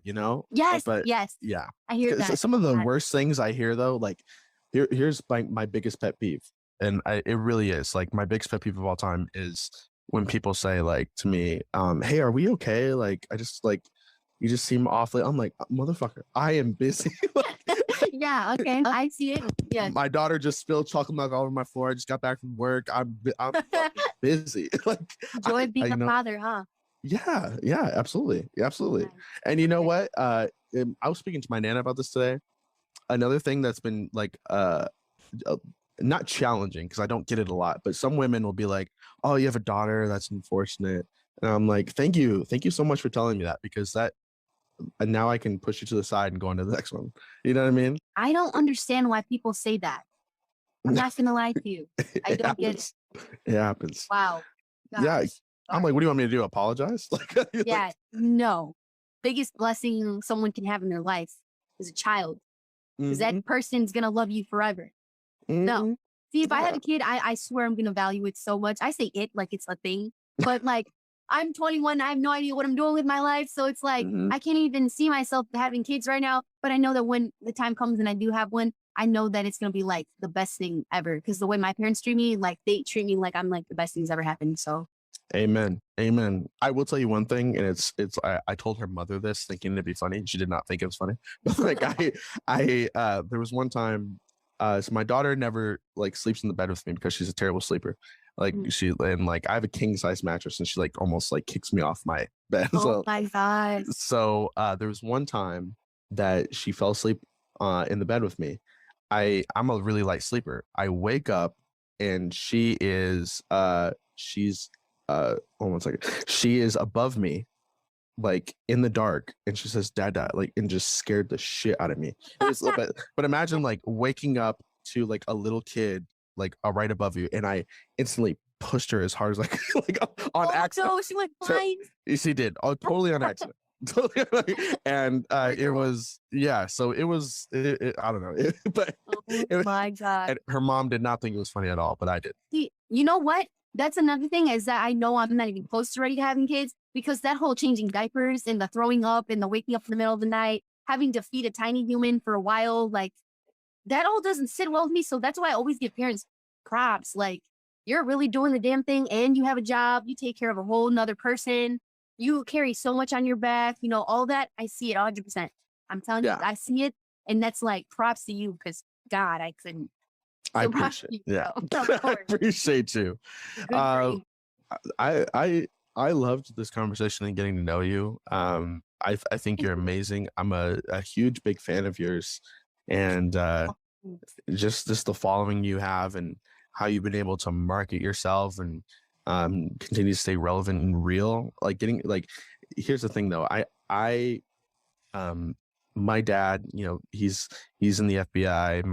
Yes. But, yes. Yeah. I hear that. Some of the worst things I hear, though, like, here's my biggest pet peeve. And it really is. Like, my biggest pet peeve of all time is when people say, like, to me, hey, are we okay? Like, I just, like, you just seem awfully. I'm like, motherfucker, I am busy. Yeah, okay. I see it. Yeah. My daughter just spilled chocolate milk all over my floor. I just got back from work. I'm busy. Like, joy of being a father, huh? Yeah, absolutely. Absolutely. And you know what? I was speaking to my Nana about this today. Another thing that's been like not challenging, because I don't get it a lot, but some women will be like, oh, you have a daughter, that's unfortunate. And I'm like, thank you so much for telling me that, because and now I can push you to the side and go on to the next one. You know what I mean? I don't understand why people say that. I'm not gonna lie to you. I don't get it. It happens. Wow. Gosh. Yeah. I'm like, what do you want me to do? Apologize? Yeah, no. Biggest blessing someone can have in their life is a child. Because that person's going to love you forever. No. See, if I had a kid, I swear I'm going to value it so much. I say it like it's a thing. But like, I'm 21. I have no idea what I'm doing with my life. So it's like, I can't even see myself having kids right now. But I know that when the time comes and I do have one, I know that it's going to be like the best thing ever. Because the way my parents treat me, like they treat me like I'm like the best thing's ever happened. So Amen. Amen. I will tell you one thing, and I told her mother this thinking it'd be funny, and she did not think it was funny. But like there was one time, so my daughter never like sleeps in the bed with me because she's a terrible sleeper. Like I have a king size mattress, and she like almost like kicks me off my bed. oh my God. So there was one time that she fell asleep in the bed with me. I'm a really light sleeper. I wake up and she's hold on 1 second. She is above me, like in the dark, and she says, "Dada," like, and just scared the shit out of me. But imagine like waking up to like a little kid like right above you, and I instantly pushed her as hard as like like on accident. No, she went blind. She did, totally on accident. And it was so it was I don't know, but Oh my God. and her mom did not think it was funny at all, but I did. See, you know what? That's another thing is that I know I'm not even close to ready to having kids because that whole changing diapers and the throwing up and the waking up in the middle of the night, having to feed a tiny human for a while, like that all doesn't sit well with me. So that's why I always give parents props. Like you're really doing the damn thing and you have a job, you take care of a whole nother person, you carry so much on your back, you know, all that. I see it 100%. I'm telling you, I see it. And that's like props to you because God, I couldn't. I appreciate I appreciate you. I loved this conversation and getting to know you. I think you're amazing. I'm a huge big fan of yours, and just the following you have and how you've been able to market yourself and continue to stay relevant and real. Like here's the thing though. My dad, you know, he's in the FBI.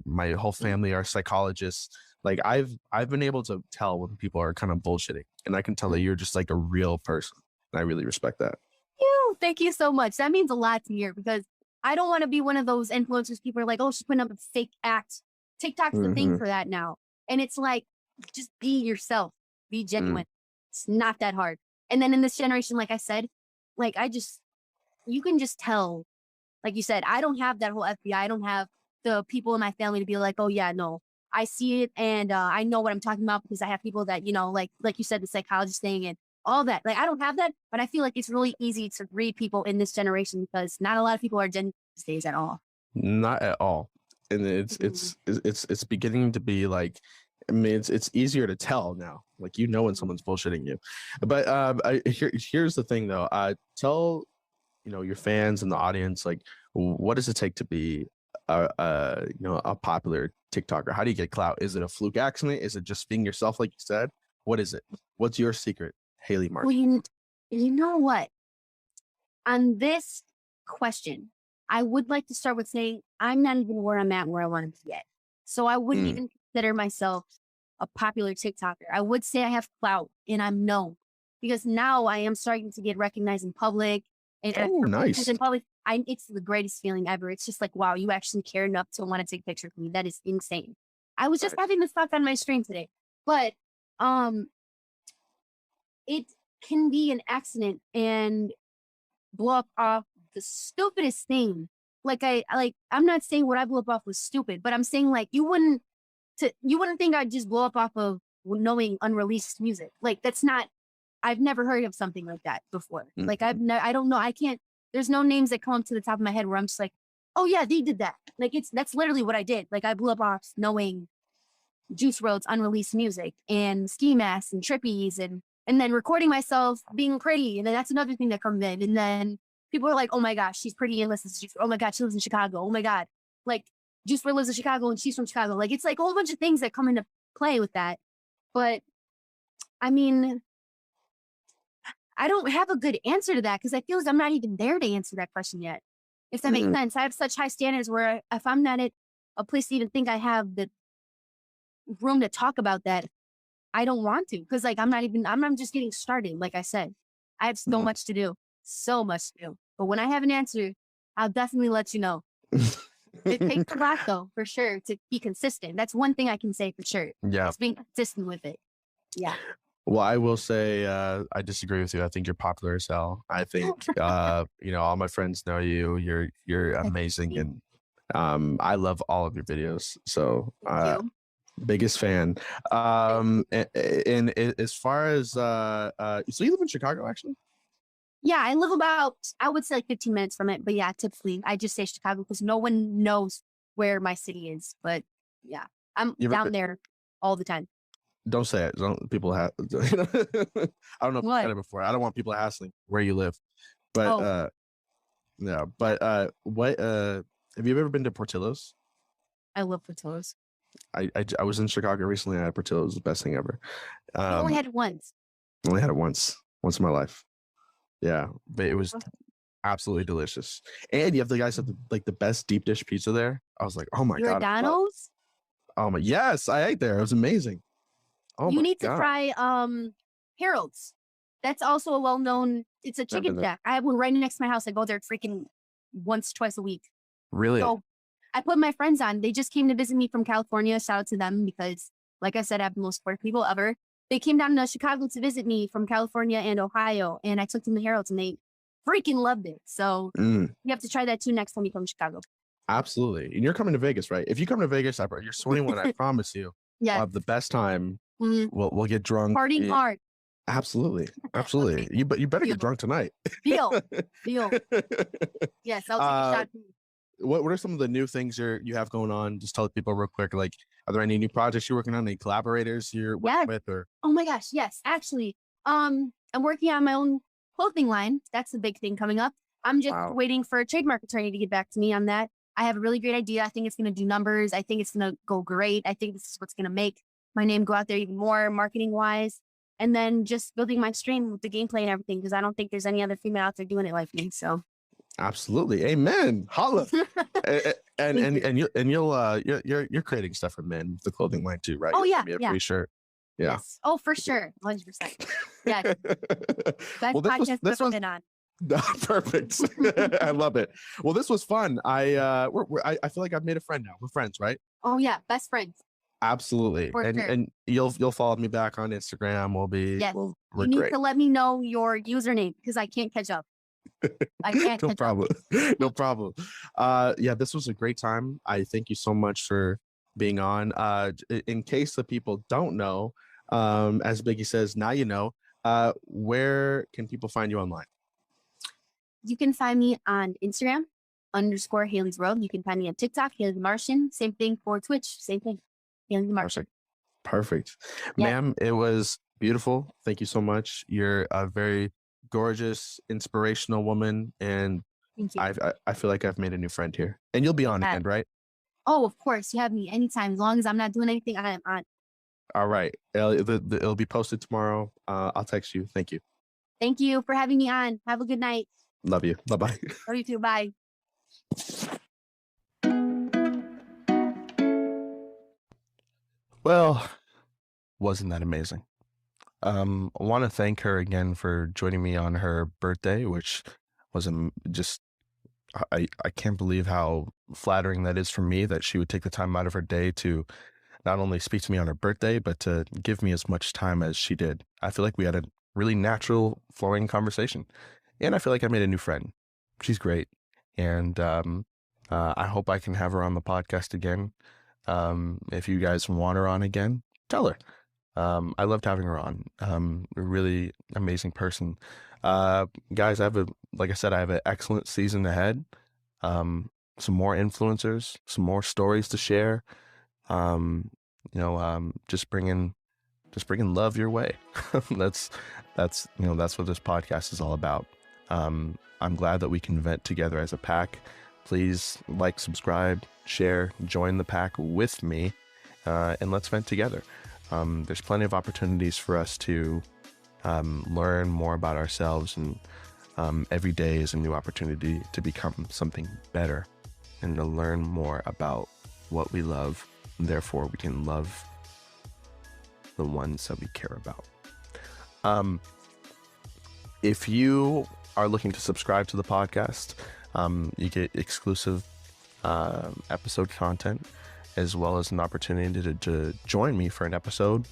My whole family are psychologists. Like I've been able to tell when people are kind of bullshitting, and I can tell that you're just like a real person. And I really respect that. Thank you so much. That means a lot to hear because I don't want to be one of those influencers. People are like, oh, she's putting up a fake act. TikTok's the thing for that now. And it's like, just be yourself, be genuine. It's not that hard. And then in this generation, like I said, like you can just tell. Like you said, I don't have that whole FBI. I don't have the people in my family to be like, oh yeah, no, I see it. And I know what I'm talking about because I have people that, you know, like you said, the psychologist thing and all that. Like, I don't have that, but I feel like it's really easy to read people in this generation because not a lot of people are genuine these days at all. Not at all. And it's beginning to be like, I mean, it's easier to tell now. Like, you know, when someone's bullshitting you. But here's the thing though. Tell, you know, your fans and the audience, like, what does it take to be a popular TikToker? How do you get clout? Is it a fluke accident? Is it just being yourself, like you said? What is it? What's your secret, HaleyTheMartian? Well, you know what? On this question, I would like to start with saying I'm not even where I'm at where I want to be yet. So I wouldn't even consider myself a popular TikToker. I would say I have clout and I'm known because now I am starting to get recognized in public. And nice. In public, it's the greatest feeling ever. It's just like, wow, you actually care enough to want to take a picture of me. That is insane. I was just having this thought on my stream today, but it can be an accident and blow up off the stupidest thing. I'm not saying what I blew up off was stupid, but I'm saying like you wouldn't think I'd just blow up off of knowing unreleased music. Like I've never heard of something like that before. Like I don't know. There's no names that come up to the top of my head where I'm just like, oh yeah, they did that. Like that's literally what I did. Like I blew up off knowing Juice WRLD's unreleased music and Ski Masks and Trippies and then recording myself being pretty. And then that's another thing that comes in. And then people are like, oh my gosh, she's pretty and listens to Juice. Oh my God, she lives in Chicago. Oh my God. Like Juice WRLD lives in Chicago and she's from Chicago. Like it's like a whole bunch of things that come into play with that. But I mean, I don't have a good answer to that because I feel as I'm not even there to answer that question yet. If that makes sense. I have such high standards where if I'm not at a place to even think I have the room to talk about that, I don't want to because like I'm just getting started. Like I said, I have so much to do, so much to do. But when I have an answer, I'll definitely let you know. It takes a lot though, for sure, to be consistent. That's one thing I can say for sure. Yeah. It's being consistent with it. Yeah. Well, I will say I disagree with you. I think you're popular as hell. I think all my friends know you. You're amazing, and I love all of your videos. So Thank you. biggest fan. And as far as so you live in Chicago, actually? Yeah, I live about, I would say like 15 minutes from it. But yeah, typically I just say Chicago because no one knows where my city is. But yeah, I'm You ever down there all the time. don't say it. Don't people have I don't know if you said What? it before. I don't want people hassling where you live. But Oh, yeah, but what have you ever been to Portillo's? I love Portillo's. I was in Chicago recently. I had Portillo's, the best thing ever. I only Um, had it once. only had it once in my life. Yeah, but it was Oh, absolutely delicious. And you have the guys have like the best deep dish pizza there. I was like, oh my god, Giordano's? oh my yes, I ate there. It was amazing. Oh You my need to god, try Harold's. That's also a well-known, it's a never chicken been there. shack. I have one right next to my house. I go there freaking once, twice a week. Really? So I put my friends on. They just came to visit me from California. Shout out to them because, like I said, I have the most supportive people ever. They came down to Chicago to visit me from California and Ohio, and I took them to Harold's, and they freaking loved it. So Mm, you have to try that too next time you come to Chicago. absolutely. And you're coming to Vegas, right? If you come to Vegas, you're 21. I promise you, we'll Yeah, have the best time. mhm. We'll get drunk. Partying hard. Absolutely, absolutely. But you better Deal, get drunk tonight. deal, deal. Yes, I'll take a uh, shot. what are some of the new things you have going on? Just tell people real quick. Like, are there any new projects you're working on? Any collaborators you're working Yeah. with? Or Oh my gosh, yes. Actually, I'm working on my own clothing line. That's the big thing coming up. I'm just wow, waiting for a trademark attorney to get back to me on that. I have a really great idea. I think it's going to do numbers. I think it's going to go great. I think this is what's going to make my name go out there even more marketing wise. And then just building my stream with the gameplay and everything, because I don't think there's any other female out there doing it like me. So, absolutely, amen. Holla. And thank and you. and you're creating stuff for men, the clothing line too, right? Oh, yeah. You're a Yeah. free shirt. Yeah. Yes. Oh, for sure. 100%. Yeah. Best Well, podcast this I've was been on. perfect. I love it. Well, this was fun. I feel like I've made a friend now. We're friends, right? Oh, yeah. Best friends. Absolutely. For sure. And you'll follow me back on Instagram. Yes. We're You need great. to let me know your username because I can't catch up. I can't No catch up. problem. No problem. Yeah, this was a great time. I thank you so much for being on. In case the people don't know, as Biggie says, now you know. Where can people find you online? You can find me on Instagram _Haley's World. You can find me on TikTok, HaleyTheMartian. Same thing for Twitch. Same thing. Haley the Martian. Perfect. Yeah. Ma'am, it was beautiful. Thank you so much. You're a very gorgeous, inspirational woman, and Thank you. I feel like I've made a new friend here. And you'll be on again, right? Oh, of course. You have me anytime. As long as I'm not doing anything, I am on. All right. It'll be posted tomorrow. I'll text you. Thank you. Thank you for having me on. Have a good night. Love you. Bye-bye. Love you too. Bye. Well, wasn't that amazing? I want to thank her again for joining me on her birthday, which was just, I can't believe how flattering that is for me that she would take the time out of her day to not only speak to me on her birthday, but to give me as much time as she did. I feel like we had a really natural, flowing conversation. And I feel like I made a new friend. She's great. And I hope I can have her on the podcast again. If you guys want her on again, tell her. I loved having her on. A really amazing person. Guys, like I said, I have an excellent season ahead. Some more influencers, some more stories to share. Just bringing love your way. that's what this podcast is all about. I'm glad that we can vent together as a pack. Please like, subscribe, share, join the pack with me, and let's vent together. There's plenty of opportunities for us to learn more about ourselves, and every day is a new opportunity to become something better and to learn more about what we love, and therefore we can love the ones that we care about. If you are looking to subscribe to the podcast, you get exclusive episode content, as well as an opportunity to join me for an episode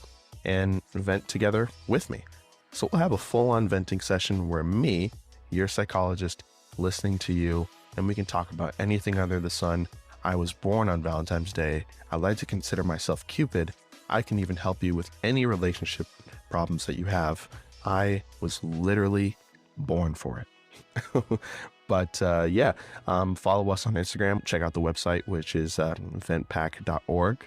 and vent together with me. So we'll have a full-on venting session where me, your psychologist, listening to you, and we can talk about anything under the sun. I was born on Valentine's Day. I like to consider myself Cupid. I can even help you with any relationship problems that you have. I was literally born for it. But follow us on Instagram. Check out the website, which is ventpack.org.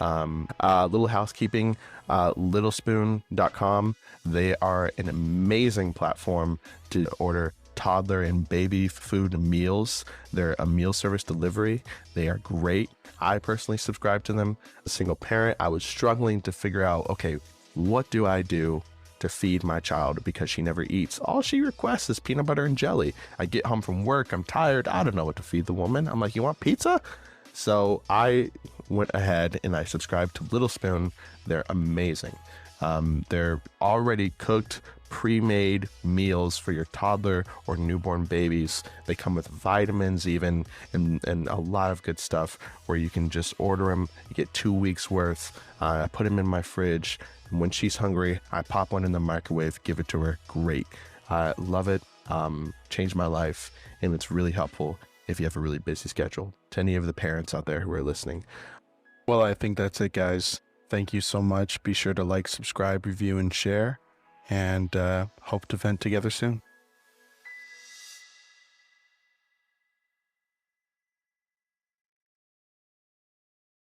Little housekeeping, littlespoon.com. They are an amazing platform to order toddler and baby food and meals. They're a meal service delivery. They are great. I personally subscribe to them. A single parent, I was struggling to figure out, okay, what do I do to feed my child because she never eats? All she requests is peanut butter and jelly. I get home from work, I'm tired, I don't know what to feed the woman. I'm like, you want pizza? So I went ahead and I subscribed to Little Spoon. They're amazing. They're already cooked, pre-made meals for your toddler or newborn babies. They come with vitamins even, and a lot of good stuff where you can just order them. You get 2 weeks worth. I put them in my fridge. And when she's hungry, I pop one in the microwave, give it to her. Great. I love it. Changed my life, and it's really helpful if you have a really busy schedule. To any of the parents out there who are listening. Well, I think that's it, guys. Thank you so much. Be sure to like, subscribe, review, and share. And hope to vent together soon.